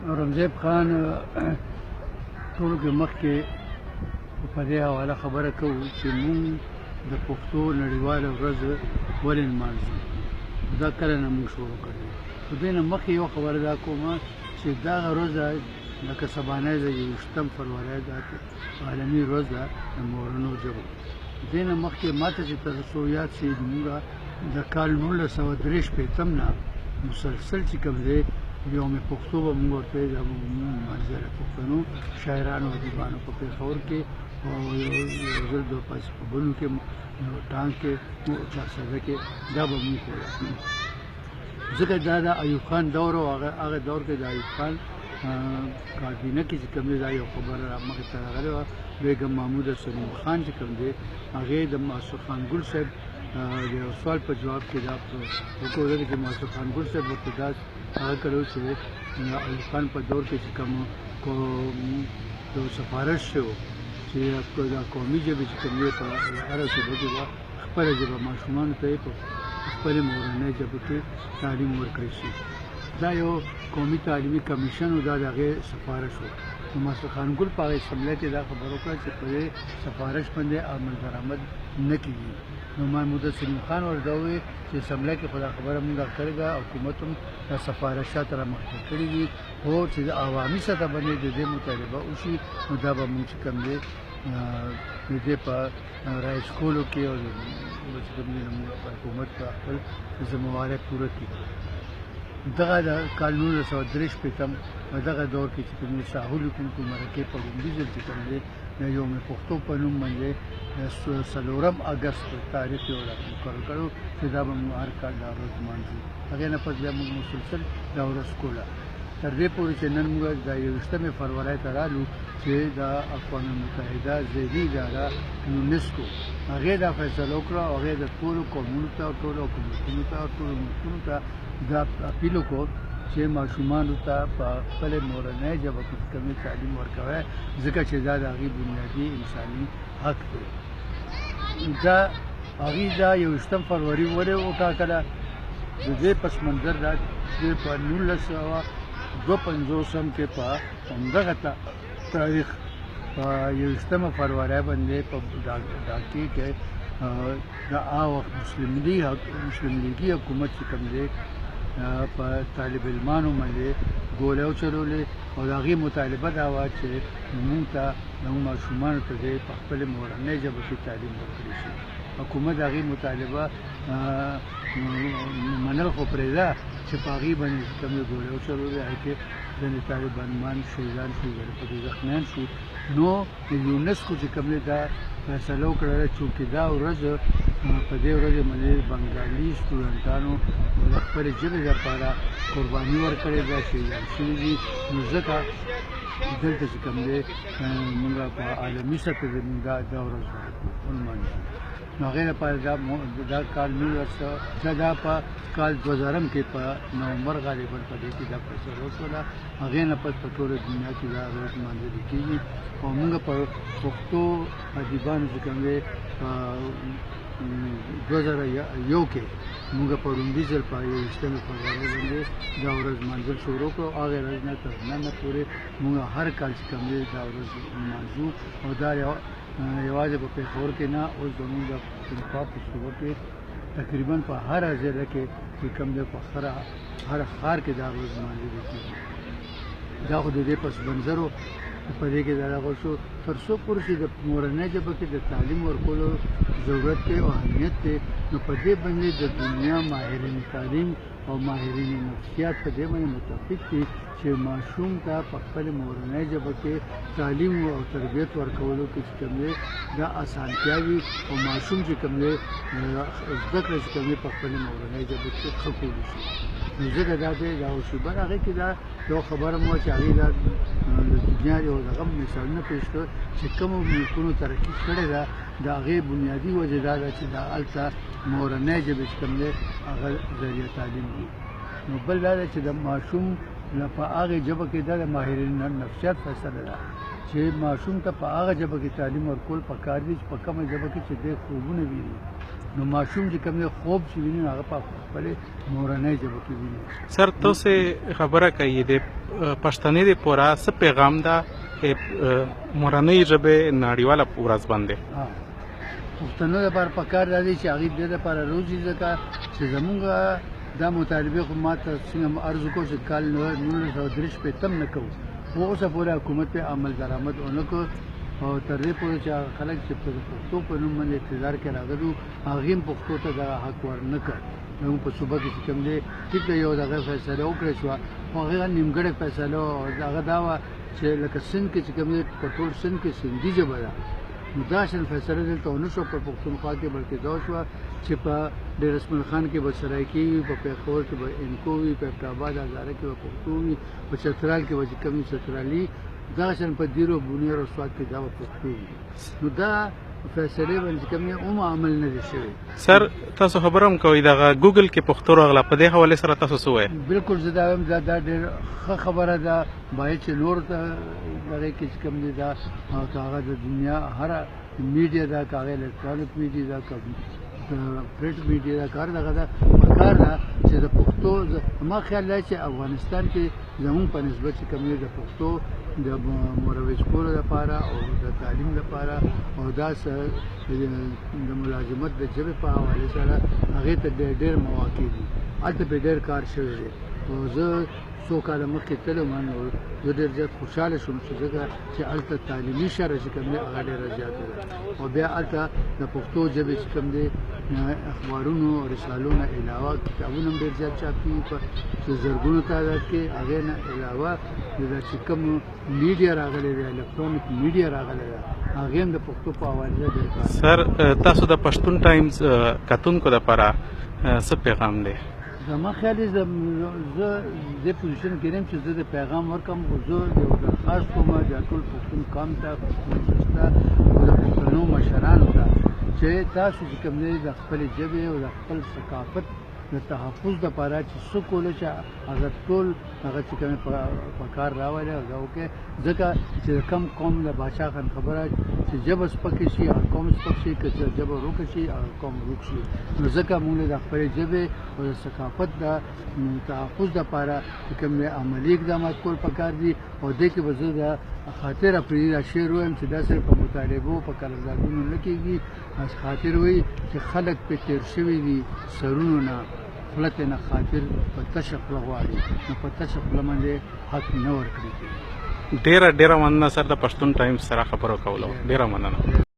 اورنګزیب خان ټولو کې مخکې په دې حواله خبره کوو چې مونږ د پښتو نړیواله ورځ ولې نمانځو. دا کله نه مونږ شروع کړې. خو دې نه مخکې یو خبره دا کومه چې دغه ورځ لکه سبانۍ د 20 فروری دا عالمي ورځ ده د مورنو ژبو. دې نه مخکې ماته چې تاسو یاد شي مونږ د کال 1963 نه مسلسل چې کوم دی یوم پښتو به مونږ ورته د منظر پښتنو شاعرانو ادیبانو په پېښور کې او یو ځل د پاسپبلو کې ټانک کې چارسده کې دا به مونږ کوله. ځکه دا د ایوب خان دور او هغه دور کې د ایوب خان کابینه کې چې کوم دی دا یو خبره مخې ته راغلې وه. بیګم محمود سلیم خان چې کوم دی هغې د معصوم خان ګل صاحب د یو سوال په جواب کې دا وکړل چې معصوم خان ګل صاحب ورته دا هغه کړی چې ایوب خان په دور کې چې کوم سفارش شوی چې دا قومي ژبې چې کوم دی په هره صوبه کې وه خپله ژبه ماشومانو ته یې په خپلې مورنۍ ژبو کې تعلیم ورکړی شي. دا یو قومي تعلیمي کمیشن و دا د هغې سفارش و. نو معصوم خان ګل په هغه اسمبلی کې دا خبره وکړه چې په دې سفارش باندې عمل درآمد نه کېږي. نو محمود سلیم خان ورته وویل چې اسمبلی کې خو دا خبره مونږ کړې ده، حکومت هم دا سفارشات رامخکې کړي دي، خو چې د عوامي سطح باندې د دې مطالبه وشي نو دا به مونږ چې کوم دی د دې په رای سکولو کې او چې کوم دی حکومت په خپل ذمهوارۍ پوره کړي. دغه د کال 1963 دغه دور کې چې کوم دی شاهول حکومت مرکې په لومړي ځل چې کوم دی د یوم پښتو په نوم باندې 4 اګست تاریخ یې مقرر کړو چې دا به مونږ هر کال دا ورځ لمانځو. هغې نه پس بیا مونږ مسلسل دا ورځ کوله تر دې پورې چې نن مونږ د 21 فروری ته رالو چې د اقوام متحده ذیلي اداره یونسکو هغې دا فیصله وکړه او هغې د ټولو قومونو ته او ټولو حکومتونو ته او ټولو ملکونو ته دا اپیل وکړو چې ماشومانو ته په خپلې مورنۍ ژبه کې کومې تعلیم ورکوی، ځکه چې دا د هغې بنیادي انساني حق دی. دا هغې دا 21 فروری ولې وټاکله؟ د دې پس منظر دا چې په 1952 کې په همدغه تاریخ په 21 فروری باندې په ډاکې کې د هغه وخت مسلم لیګي حکومت چې کوم دی په طالب علمانو باندې ګولۍ وچلولې او د هغې مطالبه دا وه چې مونږ ته زموږ ماشومانو ته دی په خپلې مورنۍ ژبه کې تعلیم ورکړی شي. حکومت د هغې مطالبه منل خو پرېږده چې په هغې باندې کوم دی ګولۍ وچلولې، هغې کې ځینې طالبان شهیدان شو، پکې زخمیان شو. نو د یونسکو چې کوم دی دا فیصله وکړله چونکې دا ورځ په دې ورځ باندې بنګالي سټوډنټانو د خپلې ژبې لپاره قرباني ورکړې ده، شهیدان شوي دي. نو ځکه دلته چې کوم دی مونږ په عالمي سطح د مونږ دا ورځ ولمانځو. نو هغې لپاره دا کال 1900 دا په کال 2000 کې په نومبر غالبا په دې کې دا فیصله وشوله. هغې نه پس په ټوله دنیا کې دا ورځ لمانځل کېږي او مونږ په پښتو ادیبانو چې کوم دی په 2001 کې مونږ په لومړي ځل په 21 فروری باندې دا ورځ لمانځل شروع کړو. هغې ورځ نه تر ننه پورې مونږ هر کال چې کوم دی دا ورځ لمانځو او دا یوازې په پېښور کې نه، اوس زموږ د پښتونخوا په صوبه کې تقریبا په هره ضلع کې چې کوم دی په هر ښار کې دا ورځ لمانځل کېږي. دا خو د دې پس منظر و په دې کې دا راغلی شو تر څو پورې چې د مورنۍ ژبه کې د تعلیم ورکولو ضرورت دی او اهمیت دی. نو په دې باندې د دنیا ماهرین تعلیم او ماهرین نفسیات په دې باندې متفق دي چې ماشوم ته په خپلې مورنۍ ژبه کې تعلیم او تربیت ورکولو کې چې کوم دی دا اسانتیاوي او ماشوم چې کوم دی زده کړه چې کوم دی په خپلې مورنۍ ژبه کې ښه کولی شي. نو ځکه دا دی دا وشي. بل هغې کې دا یو خبره مو چې هغې دا د دنیا یو دغه مثالونه پېښ کړل چې کومو ملکونو ترقي کړې ده د هغې بنیادي وجه دا ده چې دا هلته مورنۍ ژبې چې کوم دی هغه ذریعه تعلیم دي. نو بل دا ده چې د ماشوم په هغې ژبه کې دا د ماهرین نفسیات فیصله ده چې ماشوم ته په هغه ژبه کې تعلیم ورکول پکار دي چې په کومه ژبه کې چې دی خوبونه ویني نو ماشوم چې کوم خوب چې ویني هغه په خپل مورنۍ ژبه کې ویني. سر تاسو خبره کوي د پښتنې د پورا څه پیغام ده مورنۍ ژبه نړیواله ورځ باندې پښتنو لپاره پکار دی چې هغه د لپاره روزي ځکه چې زمونږ دا مطالبه خو ماته څنګه عرض کو چې کال 1903 په تم نه کوو اوسه پورې حکومت په عمل درآمد اونکو او تر دې پورې چې خلک چې په پښتو په نوم باندې انتظار کې راغلو هغه هم پښتو ته د حق ورنکړ. نو په صوبه کې کوم دی ټیک یو دغه فیصله وکړه شو هغه نیمګړې فیصله هغه دا و چې لکه سند کې چې کوم دی په ټول سند کې سندي ژبه ده نو دا شان فیصله دلته ونه شو په پښتونخوا کې بلکې دا شو چې په ډېر رسمل خان کې به سرایکي وي په پېښور کې به انکو وي په ابتاباد هزاره کې به پښتو وي په چترال کې به چې کوم چترالي دا شان په دیرو بونیر او سواد کې دا به پښتو وي. نو دا فیصله باندې کوم هم عمل نه دي شوی. سر تاسو خبرم کوي دا ګوګل کې پښتو راغله په دې حواله سره تاسو څه وایي؟ بالکل زه دا هم دا ډېر ښه خبره ده باید چې نور ته دغه کې کوم دي دا هغه د دنیا هر میډیا دا هغه الکترونیک میډیا دا پرنټ میډیا دا کار دغه دا کار ده چې د پښتو ما خیال دی چې افغانستان کې زموږ په نسبت چې کوم د پښتو د مروج کولو لپاره او د تعلیم لپاره او دا د ملازمت د ژبې په حواله سره هغې ته ډېر مواقع دي هلته پرې ډېر کار شوی دی او زه څو کاله مخکې تللی وم نو زه ډېر زیات خوشحاله شوم چې ځکه چې هلته تعلیمي شره چې کوم دی هغه ډېره زیاته ده او بیا هلته د پښتو ژبې چې کوم دی اخبارونو او رسالو نه علاوه کتابونه هم ډېر زیات چاپ کېږي په زرګونو تعداد کې هغې نه علاوه دا چې کوم میډیا راغلی دی الکترونیک میډیا راغلی ده هغې هم د پښتو په حواله ډېر کار. سر تاسو د پښتون ټایمز کتونکو لپاره څه پیغام دی؟ زما خیال دی زه دې پوزیشن کې یم چې زه د پیغام ورکړم خو زه یو درخواست کوم د ټول پښتون قوم ته او د پښتنو مشرانو ته چې تاسو چې کوم دی د خپلې ژبې او د خپل ثقافت د تحفظ دپاره چې څه کولو چې هغه ټول هغه چې کوم په کار راولي هغه وکړي ځکه چې کم قوم د بادشاه خان خبره چې ژبه سپکې شي هغه قوم سپک شي که ژبه روکه شي هغه قوم روک شي. نو ځکه موږ د خپلې ژبې او د ثقافت د تحفظ دپاره چې کوم عملي اقدامات کول پکار دي او دې کې به زه د خاطر پرې دا شعر وایم چې دا صرف په مطالبو په قراردادونو نه کېږي از خاطر وایي چې خلک پې تېر شوي دي سرونو نه خوله ترې نه خاطر په تشه خوله غواړي نو په تشه خوله باندې حق نه ورکړي کېږي. ډېره مننه سر د پښتون ټایمز سره خبرو کولو ډېره مننه.